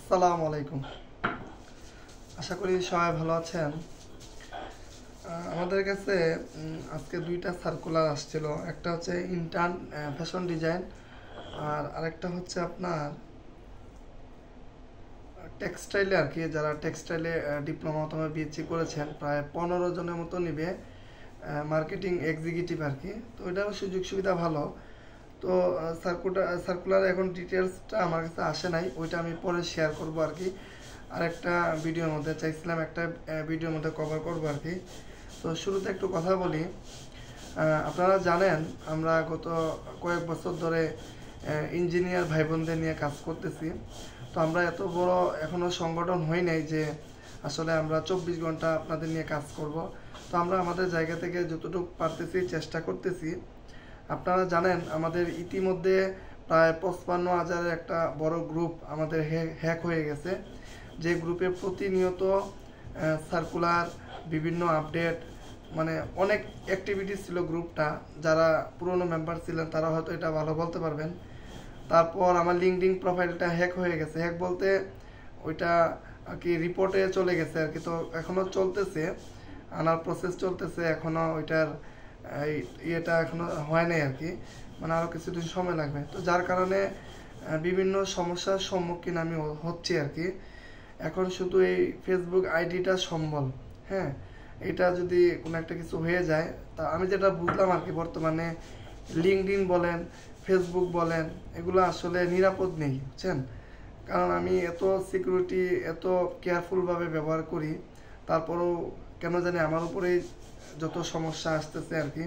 আসসালামু আলাইকুম। আশা করি সবাই ভালো আছেন। আমাদের কাছে আজকে দুইটা সার্কুলার আসছিল। একটা হচ্ছে ইন্টার্ন ফ্যাশন ডিজাইন, আর আরেকটা হচ্ছে আপনার টেক্সটাইলে আর কি। যারা টেক্সটাইলে ডিপ্লোমা অথবা বিএসসি করেছেন প্রায় 15 জনের মতো নিবে, মার্কেটিং এক্সিকিউটিভ আর কি। তো এটার সুযোগ সুবিধা ভালো। তো সার্কুলার এখন ডিটেলসটা আমার কাছে আসে নাই, ওইটা আমি পরে শেয়ার করব আর কি। আর একটা ভিডিওর মধ্যে চাইছিলাম, একটা ভিডিওর মধ্যে কভার করবো আর কি। তো শুরুতে একটু কথা বলি। আপনারা জানেন আমরা গত কয়েক বছর ধরে ইঞ্জিনিয়ার ভাই বোনদের নিয়ে কাজ করতেছি। তো আমরা এত বড় এখনও সংগঠন হই নাই যে আসলে আমরা 24 ঘন্টা আপনাদের নিয়ে কাজ করব। তো আমরা আমাদের জায়গা থেকে যতটুকু পারতেছি চেষ্টা করতেছি। আপনারা জানেন আমাদের ইতিমধ্যে প্রায় 55,000-এর একটা বড় গ্রুপ আমাদের হ্যাক হয়ে গেছে, যে গ্রুপে প্রতিনিয়ত সার্কুলার, বিভিন্ন আপডেট, মানে অনেক অ্যাক্টিভিটিস ছিল গ্রুপটা। যারা পুরনো মেম্বার ছিলেন তারা হয়তো এটা ভালো বলতে পারবেন। তারপর আমার লিঙ্কডিন প্রোফাইলটা হ্যাক হয়ে গেছে। হ্যাক বলতে ওইটা আর কি রিপোর্টে চলে গেছে আর কি। তো এখনও চলতেছে, আনার প্রসেস চলতেছে, এখনও ওইটার ইয়েটা এখনও হয় নাই আর কি। মানে আরও কিছুদিন সময় লাগবে। তো যার কারণে বিভিন্ন সমস্যার সম্মুখীন আমি হচ্ছি আর কি। এখন শুধু এই ফেসবুক আইডিটা সম্বল, হ্যাঁ, এটা যদি কোনো একটা কিছু হয়ে যায়, তা আমি যেটা বুঝলাম আর কি, বর্তমানে লিঙ্কডিন বলেন, ফেসবুক বলেন, এগুলো আসলে নিরাপদ নেই, বুঝছেন। কারণ আমি এত সিকিউরিটি, এত কেয়ারফুলভাবে ব্যবহার করি, তারপরেও কেন জানি আমার উপরেই যত সমস্যা আসতেছে আর কি।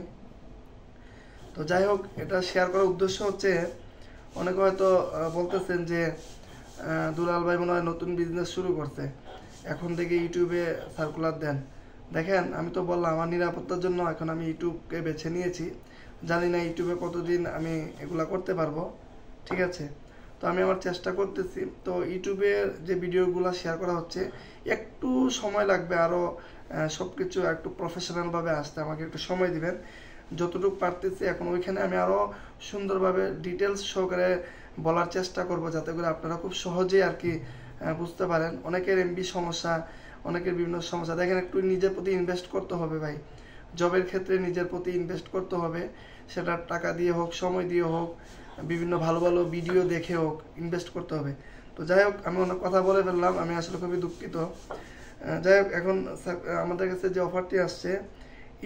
তো যাই হোক, এটা শেয়ার করার উদ্দেশ্য হচ্ছে, অনেকে হয়তো বলতেছেন যে দুলাল ভাই মনে হয় নতুন বিজনেস শুরু করছে, এখন থেকে ইউটিউবে সার্কুলার দেন। দেখেন, আমি তো বললাম আমার নিরাপত্তার জন্য এখন আমি ইউটিউবকে বেছে নিয়েছি। জানি না ইউটিউবে কতদিন আমি এগুলা করতে পারবো, ঠিক আছে। তো আমি আমার চেষ্টা করতেছি। তো ইউটিউবের যে ভিডিওগুলো শেয়ার করা হচ্ছে, একটু সময় লাগবে আরও সব কিছু একটু প্রফেশনালভাবে আসতে। আমাকে একটু সময় দিবেন, যতটুকু পারতেছি এখন ওইখানে আমি আরও সুন্দরভাবে ডিটেলস সহকারে বলার চেষ্টা করব, যাতে করে আপনারা খুব সহজেই আর কি বুঝতে পারেন। অনেকের এমবি সমস্যা, অনেকের বিভিন্ন সমস্যা। দেখেন, একটু নিজের প্রতি ইনভেস্ট করতে হবে ভাই। জবের ক্ষেত্রে নিজের প্রতি ইনভেস্ট করতে হবে, সেটা টাকা দিয়ে হোক, সময় দিয়ে হোক, বিভিন্ন ভালো ভালো ভিডিও দেখে হোক, ইনভেস্ট করতে হবে। তো যাই হোক, আমি অনেক কথা বলে ফেললাম, আমি আসলে খুবই দুঃখিত। যাই হোক, এখন আমাদের কাছে যে অফারটি আসছে,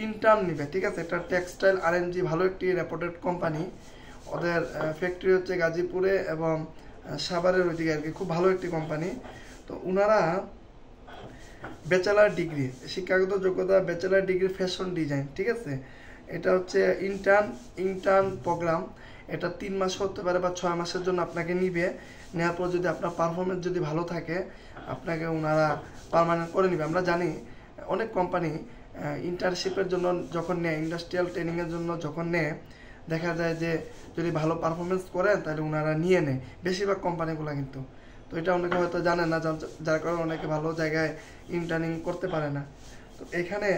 ইন্টার্ন নিবে, ঠিক আছে। এটা টেক্সটাইল আরএনজি, ভালো একটি রেপুটেড কোম্পানি। ওদের ফ্যাক্টরি হচ্ছে গাজীপুরে এবং সাভারের ওইদিকে আর কি, খুব ভালো একটি কোম্পানি। তো ওনারা ব্যাচেলার ডিগ্রি, শিক্ষাগত যোগ্যতা ব্যাচেলার ডিগ্রি ফ্যাশন ডিজাইন, ঠিক আছে। এটা হচ্ছে ইন্টার্ন প্রোগ্রাম। এটা 3 মাস হতে পারে বা 6 মাসের জন্য আপনাকে নিবে। নেওয়ার পর যদি আপনার পারফরমেন্স যদি ভালো থাকে, আপনাকে ওনারা পার্মানেন্ট করে নিবে। আমরা জানি অনেক কোম্পানি ইন্টার্নশিপের জন্য যখন নেয়, ইন্ডাস্ট্রিয়াল ট্রেনিংয়ের জন্য যখন নেয়, দেখা যায় যে যদি ভালো পারফরমেন্স করেন তাহলে ওনারা নিয়ে নেয়, বেশিরভাগ কোম্পানিগুলো কিন্তু। তো এটা অনেকে হয়তো জানে না, যার কারণে অনেকে ভালো জায়গায় ইন্টার্নিং করতে পারে না। তো এখানে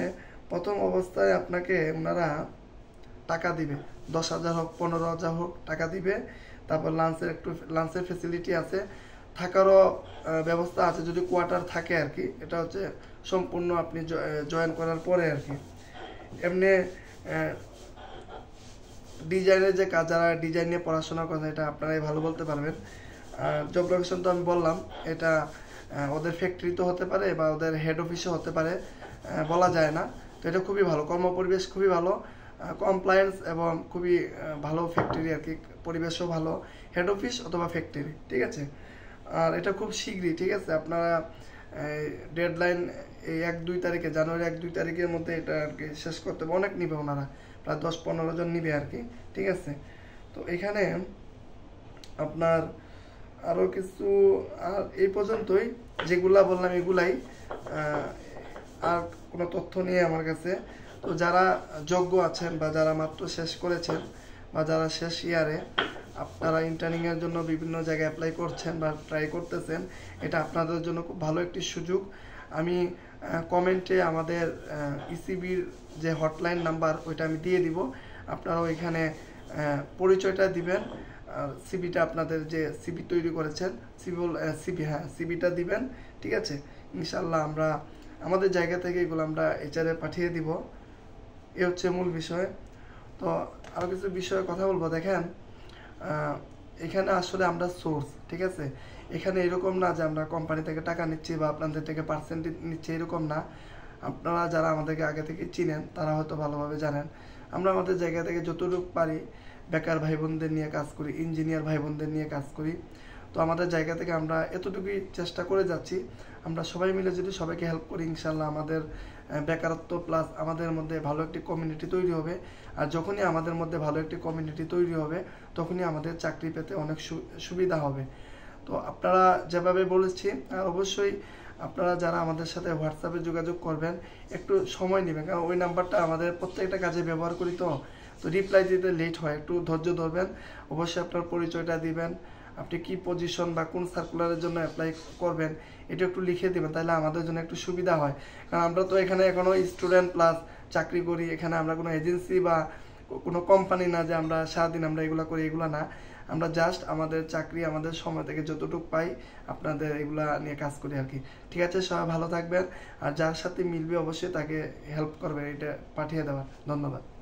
প্রথম অবস্থায় আপনাকে ওনারা টাকা দিবে, 10,000 হোক 15,000 হোক টাকা দিবে। তারপর লাঞ্চের ফেসিলিটি আছে, থাকারও ব্যবস্থা আছে যদি কোয়ার্টার থাকে আর কি। এটা হচ্ছে সম্পূর্ণ আপনি জয়েন করার পরে আর কি। এমনি ডিজাইনের যে কাজ, যারা ডিজাইন নিয়ে পড়াশোনা করেন, এটা আপনারাই ভালো বলতে পারবেন। জব লোকেশন তো আমি বললাম, এটা ওদের ফ্যাক্টরি তো হতে পারে বা ওদের হেড অফিসও হতে পারে, বলা যায় না। তো এটা খুবই ভালো, কর্মপরিবেশ খুবই ভালো, কমপ্লায়েন্স এবং খুবই ভালো ফ্যাক্টরি আর কি। পরিবেশও ভালো, হেড অফিস অথবা ফ্যাক্টরি, ঠিক আছে। আর এটা খুব শীঘ্রই, ঠিক আছে। আপনারা ডেডলাইন এই 1-2 তারিখে, জানুয়ারি 1-2 তারিখের মধ্যে এটা আর কি শেষ করতে হবে। অনেক নিবে ওনারা, প্রায় 10-15 জন নিবে আর কি, ঠিক আছে। তো এখানে আপনার আরও কিছু, আর এই পর্যন্তই, যেগুলা বললাম এগুলাই, আর কোনো তথ্য নিয়ে আমার কাছে। তো যারা যোগ্য আছেন বা যারা মাত্র শেষ করেছেন বা যারা শেষ ইয়ারে, আপনারা ইন্টার্নিংয়ের জন্য বিভিন্ন জায়গায় অ্যাপ্লাই করছেন বা ট্রাই করতেছেন, এটা আপনাদের জন্য খুব ভালো একটি সুযোগ। আমি কমেন্টে আমাদের ইসিবির যে হটলাইন নাম্বার, ওইটা আমি দিয়ে দিব। আপনারা ওইখানে পরিচয়টা দিবেন, আর সিবিটা আপনাদের যে সিবি তৈরি করেছেন সিবিটা দিবেন, ঠিক আছে। ইনশাল্লাহ আমরা আমাদের জায়গা থেকে এগুলো আমরা এইচআরে পাঠিয়ে দিব। এ হচ্ছে মূল বিষয়। তো আরও কিছু বিষয়ে কথা বলবো। দেখেন, এখানে আসলে আমরা সোর্স, ঠিক আছে। এখানে এরকম না যে আমরা কোম্পানি থেকে টাকা নিচ্ছি বা আপনাদের থেকে পার্সেন্টেজ নিচ্ছি, এরকম না। আপনারা যারা আমাদেরকে আগে থেকে চিনেন তারা হয়তো ভালোভাবে জানেন আমরা আমাদের জায়গা থেকে যতটুকু পারি বেকার ভাই বোনদের নিয়ে কাজ করি, ইঞ্জিনিয়ার ভাই বোনদের নিয়ে কাজ করি। তো আমাদের জায়গা থেকে আমরা এতটুকুই চেষ্টা করে যাচ্ছি। আমরা সবাই মিলে যদি সবাইকে হেল্প করি, ইনশাল্লাহ আমাদের বেকারত্ব প্লাস আমাদের মধ্যে ভালো একটি কমিউনিটি তৈরি হবে। আর যখনই আমাদের মধ্যে ভালো একটি কমিউনিটি তৈরি হবে, তখনই আমাদের চাকরি পেতে অনেক সুবিধা হবে। তো আপনারা যেভাবে বলেছি, আর অবশ্যই আপনারা যারা আমাদের সাথে হোয়াটসঅ্যাপে যোগাযোগ করবেন একটু সময় নেবেন, কারণ ওই নাম্বারটা আমাদের প্রত্যেকটা কাজে ব্যবহার করি। তো রিপ্লাই দিতে লেট হয়, একটু ধৈর্য ধরবেন। অবশ্যই আপনার পরিচয়টা দিবেন, আপনি কি পজিশন বা কোন সার্কুলারের জন্য অ্যাপ্লাই করবেন এটা একটু লিখে দিবেন, তাহলে আমাদের জন্য একটু সুবিধা হয়। কারণ আমরা তো এখানে এখনও স্টুডেন্ট প্লাস চাকরি করি, এখানে আমরা কোনো এজেন্সি বা কোনো কোম্পানি না যে আমরা সারাদিন আমরা এগুলো করি, এগুলো না। আমরা জাস্ট আমাদের চাকরি আমাদের সময় থেকে যতটুকু পাই আপনাদের এগুলা নিয়ে কাজ করি আর কি। ঠিক আছে, সবাই ভালো থাকবেন। আর যার সাথে মিলবে অবশ্যই তাকে হেল্প করবে এটা পাঠিয়ে দেওয়ার। ধন্যবাদ।